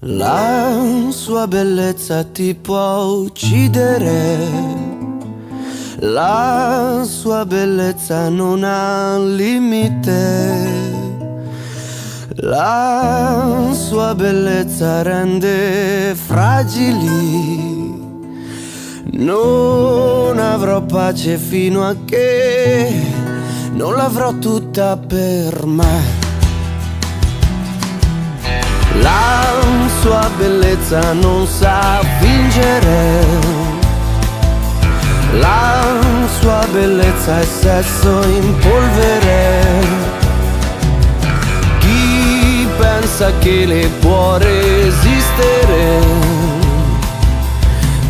La sua bellezza ti può uccidere, la sua bellezza non ha limite, la sua bellezza rende fragili. Non avrò pace fino a che non l'avrò tutta per me. La sua bellezza non sa fingere, la sua bellezza è sesso in polvere. Chi pensa che le può resistere,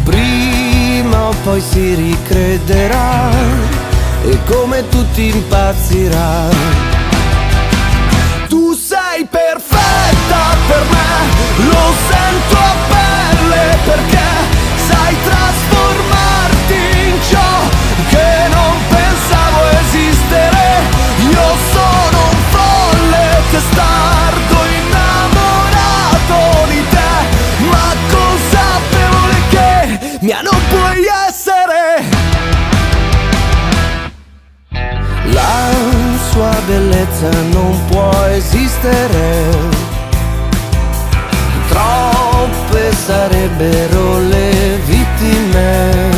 prima o poi si ricrederà e come tutti impazzirà. Tu sei perfetta per me, lo sento a pelle, perché sai trasformarti in ciò che non pensavo esistere. Io sono un folle testardo innamorato di te, ma consapevole che mia non puoi essere. La sua bellezza non può esistere, troppe sarebbero le vittime.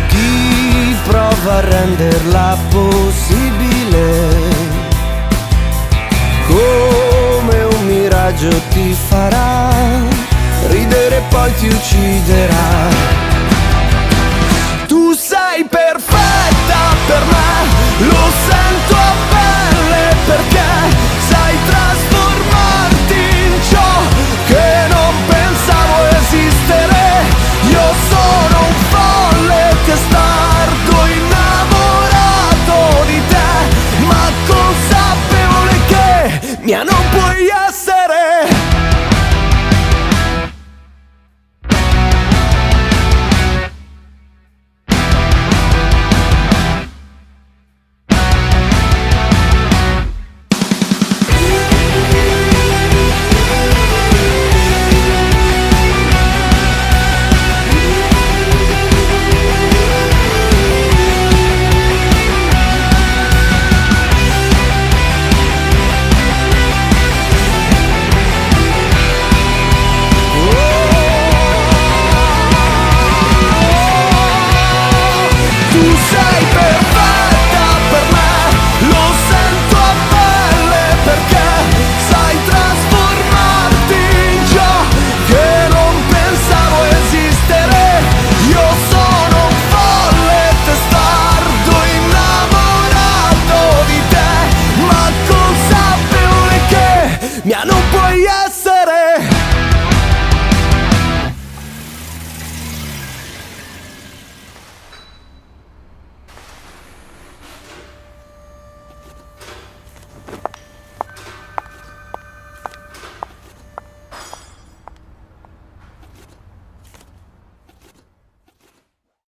Chi prova a renderla possibile, come un miraggio ti farà ridere e poi ti ucciderà. Tu sei perfetta per me, lo sento a pelle, perché sai trasformarti in ciò che non pensavo esistere. Io sono un folle testardo innamorato di te, ma consapevole che mia non puoi essere.